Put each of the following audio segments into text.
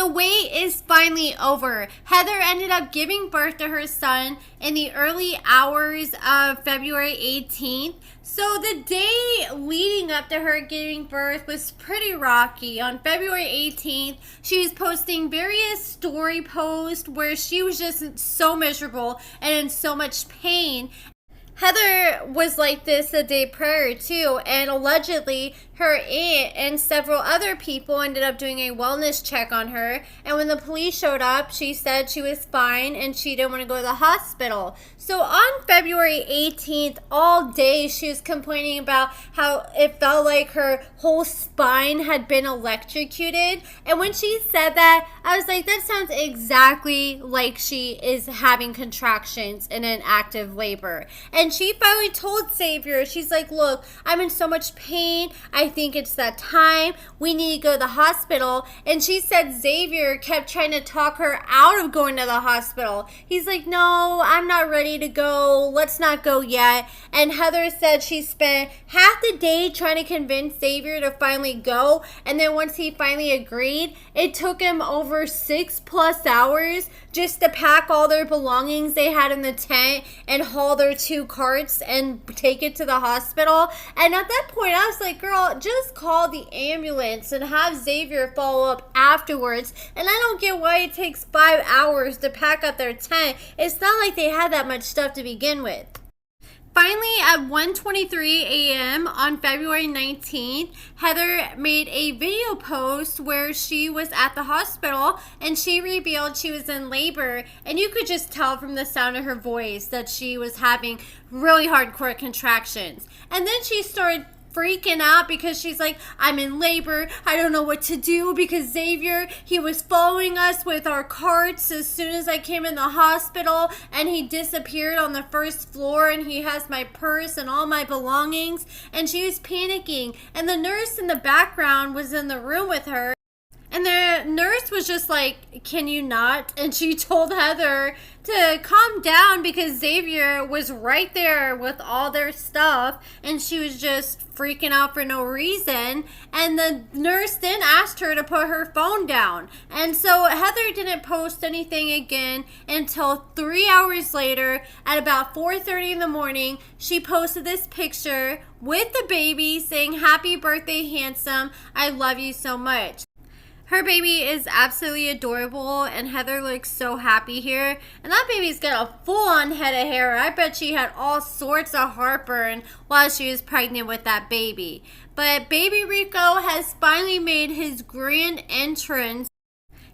wait is finally over. Heather ended up giving birth to her son in the early hours of February 18th. So the day leading up to her giving birth was pretty rocky. On February 18th, she was posting various story posts where she was just so miserable and in so much pain. Heather was like this the day prior too, and allegedly her aunt and several other people ended up doing a wellness check on her, and when the police showed up, she said she was fine and she didn't want to go to the hospital. So on February 18th, all day she was complaining about how it felt like her whole spine had been electrocuted, and when she said that, I was like, that sounds exactly like she is having contractions in an active labor. And she finally told Xavier, she's like, look, I'm in so much pain. I think it's that time. We need to go to the hospital. And she said Xavier kept trying to talk her out of going to the hospital. He's like, no, I'm not ready to go. Let's not go yet. And Heather said she spent half the day trying to convince Xavier to finally go. And then once he finally agreed, it took him over 6+ hours just to pack all their belongings they had in the tent and haul their 2 carts and take it to the hospital. And at that point, I was like, girl, just call the ambulance and have Xavier follow up afterwards. And I don't get why it takes 5 hours to pack up their tent. It's not like they had that much stuff to begin with. Finally, at 1:23 a.m. on February 19th, Heather made a video post where she was at the hospital and she revealed she was in labor, and you could just tell from the sound of her voice that she was having really hardcore contractions. And then she started freaking out because she's like, I'm in labor. I don't know what to do because Xavier, he was following us with our carts as soon as I came in the hospital, and he disappeared on the first floor, and he has my purse and all my belongings. And she was panicking, and the nurse in the background was in the room with her. And the nurse was just like, can you not? And she told Heather to calm down because Xavier was right there with all their stuff, and she was just freaking out for no reason. And the nurse then asked her to put her phone down. And so Heather didn't post anything again until 3 hours later at about 4:30 in the morning. She posted this picture with the baby saying, happy birthday, handsome. I love you so much. Her baby is absolutely adorable, and Heather looks so happy here. And that baby's got a full-on head of hair. I bet she had all sorts of heartburn while she was pregnant with that baby. But baby Rico has finally made his grand entrance.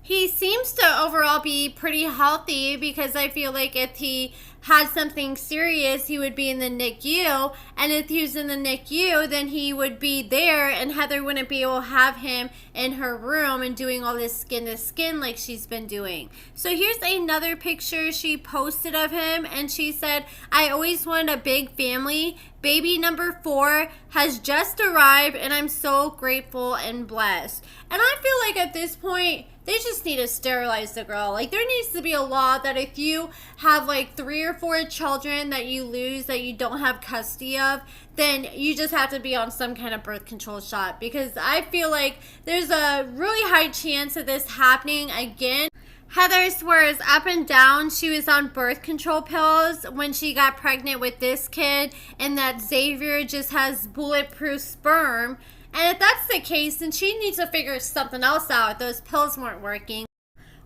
He seems to overall be pretty healthy because I feel like if he had something serious, he would be in the NICU. And if he was in the NICU, then he would be there, and Heather wouldn't be able to have him in her room and doing all this skin to skin like she's been doing. So here's another picture she posted of him, and she said, I always wanted a big family. Baby number 4 has just arrived, and I'm so grateful and blessed. And I feel like at this point, they just need to sterilize the girl. Like, there needs to be a law that if you have like 3 or 4 children that you lose, that you don't have custody of, then you just have to be on some kind of birth control shot. Because I feel like there's a really high chance of this happening again. Heather swears up and down she was on birth control pills when she got pregnant with this kid, and that Xavier just has bulletproof sperm. And if that's the case, then she needs to figure something else out if those pills weren't working.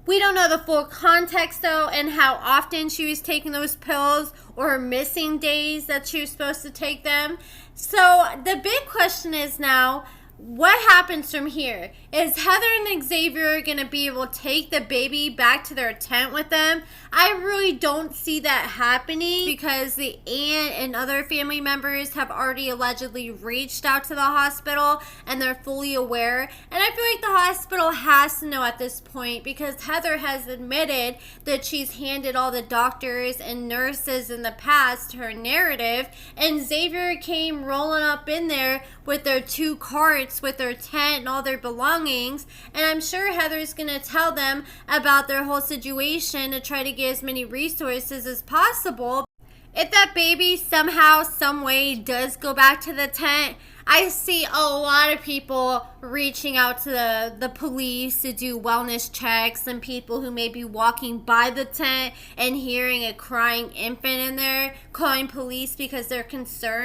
We don't know the full context, though, and how often she was taking those pills or her missing days that she was supposed to take them. So the big question is now, what happens from here? Is Heather and Xavier going to be able to take the baby back to their tent with them? I really don't see that happening because the aunt and other family members have already allegedly reached out to the hospital and they're fully aware. And I feel like the hospital has to know at this point because Heather has admitted that she's handed all the doctors and nurses in the past her narrative, and Xavier came rolling up in there with their 2 carts with their tent and all their belongings, and I'm sure Heather's gonna tell them about their whole situation to try to get as many resources as possible. If that baby somehow, some way does go back to the tent, I see a lot of people reaching out to the police to do wellness checks, and people who may be walking by the tent and hearing a crying infant in there calling police because they're concerned.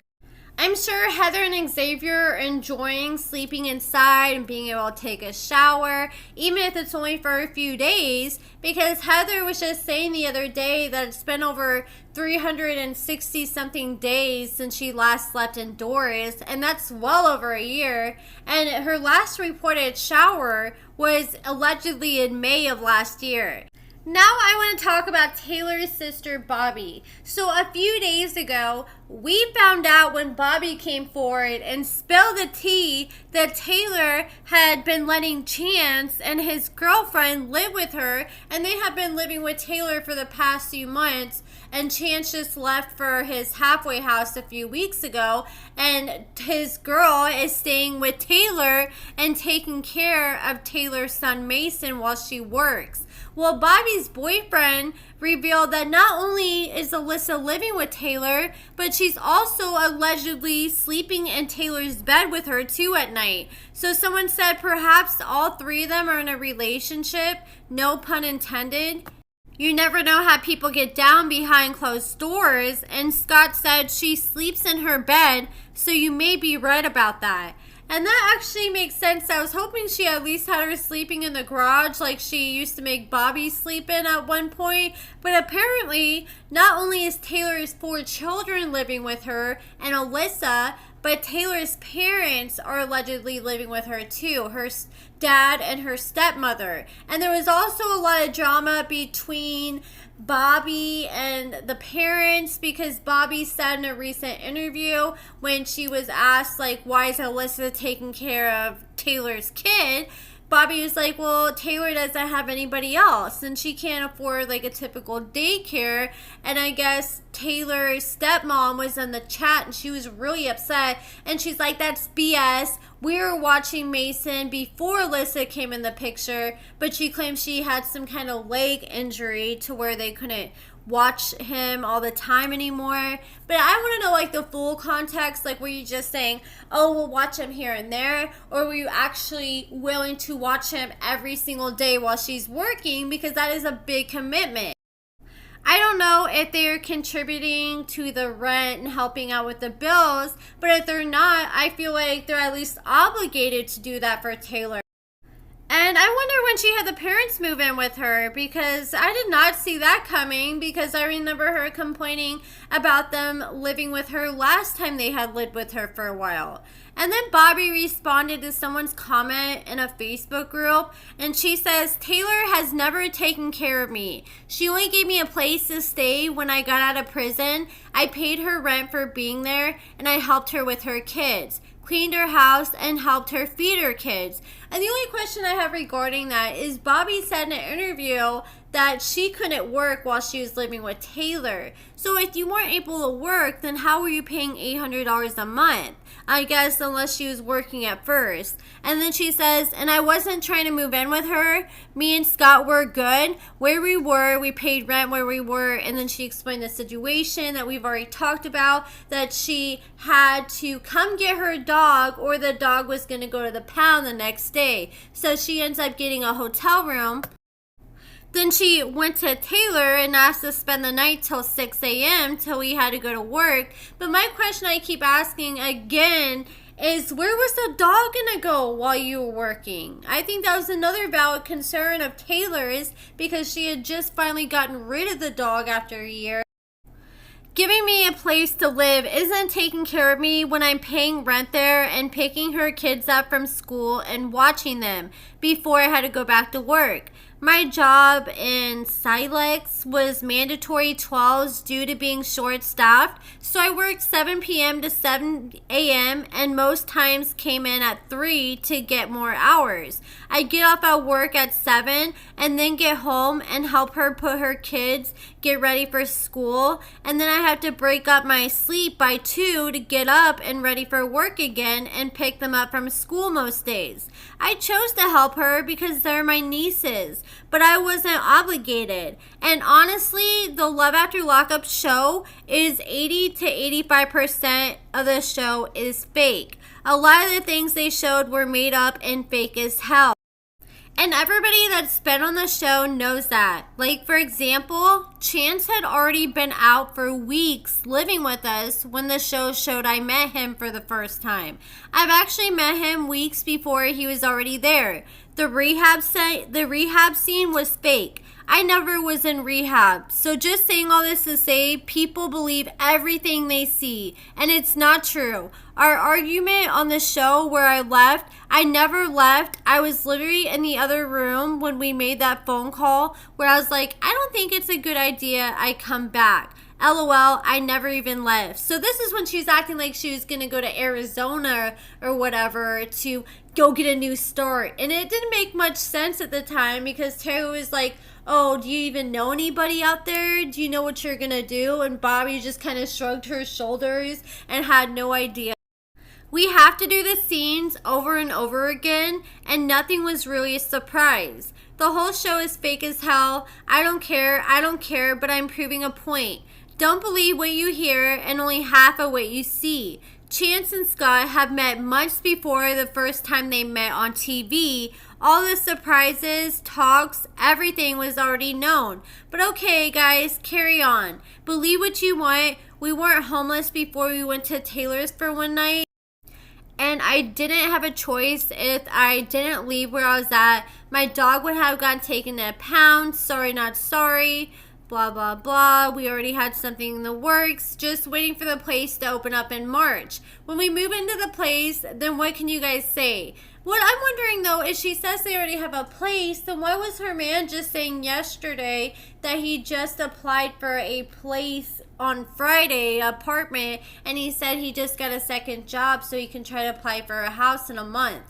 I'm sure Heather and Xavier are enjoying sleeping inside and being able to take a shower, even if it's only for a few days, because Heather was just saying the other day that it's been over 360 something days since she last slept indoors, and that's well over a year. And her last reported shower was allegedly in May of last year. Now I want to talk about Taylor's sister, Bobbie. So a few days ago, we found out when Bobbie came forward and spilled the tea that Taylor had been letting Chance and his girlfriend live with her, and they have been living with Taylor for the past few months. And Chance just left for his halfway house a few weeks ago, and his girl is staying with Taylor and taking care of Taylor's son Mason while she works. Well, Bobbie's boyfriend revealed that not only is Alyssa living with Taylor, but she's also allegedly sleeping in Taylor's bed with her too at night. So someone said perhaps all three of them are in a relationship, no pun intended. You never know how people get down behind closed doors, and Scott said she sleeps in her bed, so you may be right about that. And that actually makes sense. I was hoping she at least had her sleeping in the garage like she used to make Bobbie sleep in at one point. But apparently, not only is Taylor's 4 children living with her and Alyssa, but Taylor's parents are allegedly living with her too, her dad and her stepmother. And there was also a lot of drama between Bobbie and the parents, because Bobbie said in a recent interview when she was asked, like, why is Alyssa taking care of Taylor's kid? Bobbie was like, well, Taylor doesn't have anybody else, and she can't afford like a typical daycare. And I guess Taylor's stepmom was in the chat and she was really upset, and she's like, that's BS. We were watching Mason before Alyssa came in the picture, but she claims she had some kind of leg injury to where they couldn't watch him all the time anymore. But I want to know like the full context. Like, were you just saying, oh, we'll watch him here and there, or were you actually willing to watch him every single day while she's working? Because that is a big commitment. I don't know if they're contributing to the rent and helping out with the bills, but if they're not, I feel like they're at least obligated to do that for Taylor. And I wonder when she had the parents move in with her, because I did not see that coming, because I remember her complaining about them living with her last time they had lived with her for a while. And then Bobbie responded to someone's comment in a Facebook group, and she says, Taylor has never taken care of me. She only gave me a place to stay when I got out of prison. I paid her rent for being there, and I helped her with her kids, cleaned her house, and helped her feed her kids. And the only question I have regarding that is Bobbie said in an interview that she couldn't work while she was living with Taylor. So if you weren't able to work, then how were you paying $800 a month? I guess unless she was working at first. And then she says, and I wasn't trying to move in with her. Me and Scott were good where we were. We paid rent where we were. And then she explained the situation that we've already talked about, that she had to come get her dog or the dog was going to go to the pound the next day. So she ends up getting a hotel room. Then she went to Taylor and asked to spend the night till 6 a.m. till we had to go to work. But my question I keep asking again is, where was the dog going to go while you were working? I think that was another valid concern of Taylor's, because she had just finally gotten rid of the dog after a year. Giving me a place to live isn't taking care of me when I'm paying rent there and picking her kids up from school and watching them before I had to go back to work. My job in Silex was mandatory 12s due to being short-staffed, so I worked 7 p.m. to 7 a.m. and most times came in at 3 to get more hours. I get off at work at 7 and then get home and help her put her kids get ready for school, and then I have to break up my sleep by 2 to get up and ready for work again and pick them up from school most days. I chose to help her because they're my nieces, but I wasn't obligated. And honestly, the Love After Lockup show is 80 to 85% of the show is fake. A lot of the things they showed were made up and fake as hell. And everybody that's been on the show knows that. Like, for example, Chance had already been out for weeks living with us when the show showed I met him for the first time. I've actually met him weeks before he was already there. The rehab scene was fake. I never was in rehab. So just saying all this to say, people believe everything they see, and it's not true. Our argument on the show where I never left. I was literally in the other room when we made that phone call where I was like, I don't think it's a good idea I come back. LOL, I never even left. So this is when she's acting like she was going to go to Arizona or whatever to go get a new start. And it didn't make much sense at the time because Terry was like, oh, do you even know anybody out there? Do you know what you're going to do? And Bobbie just kind of shrugged her shoulders and had no idea. We have to do the scenes over and over again, and nothing was really a surprise. The whole show is fake as hell. I don't care, but I'm proving a point. Don't believe what you hear and only half of what you see. Chance and Scott have met months before the first time they met on TV. All the surprises, talks, everything was already known. But okay, guys, carry on. Believe what you want. We weren't homeless before we went to Taylor's for one night. And I didn't have a choice if I didn't leave where I was at. My dog would have gotten taken to a pound. Sorry, not sorry. Blah, blah, blah. We already had something in the works. Just waiting for the place to open up in March. When we move into the place, then what can you guys say? What I'm wondering, though, is she says they already have a place, then why was her man just saying yesterday that he just applied for a place on Friday, apartment, and he said he just got a second job so he can try to apply for a house in a month?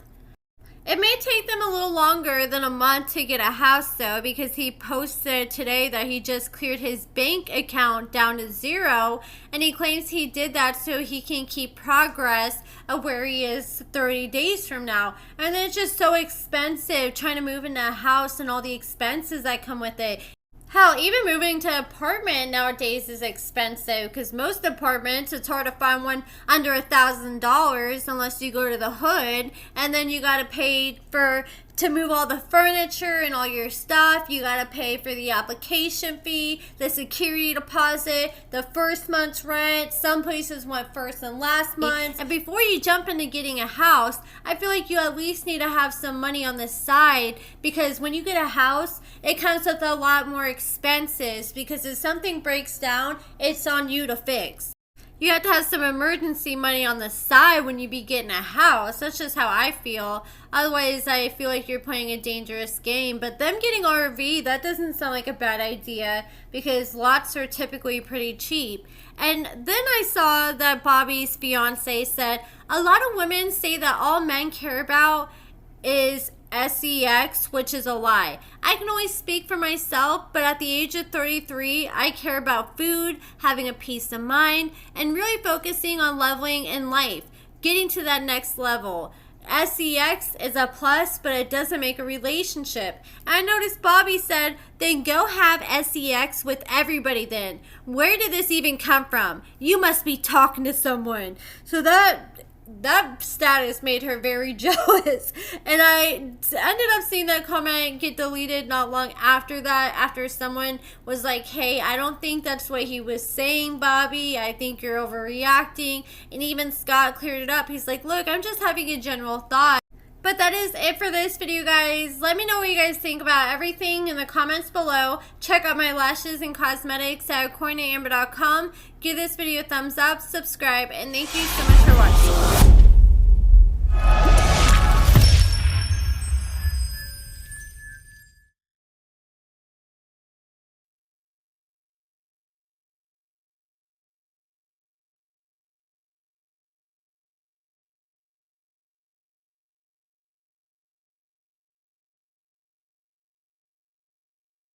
It may take them a little longer than a month to get a house, though, because he posted today that he just cleared his bank account down to zero, and he claims he did that so he can keep progress of where he is 30 days from now. And then it's just so expensive trying to move into a house and all the expenses that come with it. Hell, even moving to an apartment nowadays is expensive because most apartments, it's hard to find one under $1,000 unless you go to the hood, and then you got to pay to move all the furniture and all your stuff. You got to pay for the application fee, the security deposit, the first month's rent. Some places want first and last month. And before you jump into getting a house, I feel like you at least need to have some money on the side, because when you get a house, it comes with a lot more expenses, because if something breaks down, it's on you to fix. You have to have some emergency money on the side when you be getting a house. That's just how I feel. Otherwise, I feel like you're playing a dangerous game. But them getting RV, that doesn't sound like a bad idea, because lots are typically pretty cheap. And then I saw that Bobbie's fiance said a lot of women say that all men care about is sex, which is a lie. I can only speak for myself, but at the age of 33, I care about food, having a peace of mind, and really focusing on leveling in life, getting to that next level. Sex is a plus, but it doesn't make a relationship. I noticed Bobbie said, then go have sex with everybody then. Where did this even come from? You must be talking to someone. So that status made her very jealous, and I ended up seeing that comment get deleted not long after that, after someone was like, hey, I don't think that's what he was saying, Bobbie. I think you're overreacting. And even Scott cleared it up. He's like, look, I'm just having a general thought. But that is it for this video, guys. Let me know what you guys think about everything in the comments below. Check out my lashes and cosmetics at AccordingtoAmber.com. Give this video a thumbs up, subscribe, and thank you so much for watching.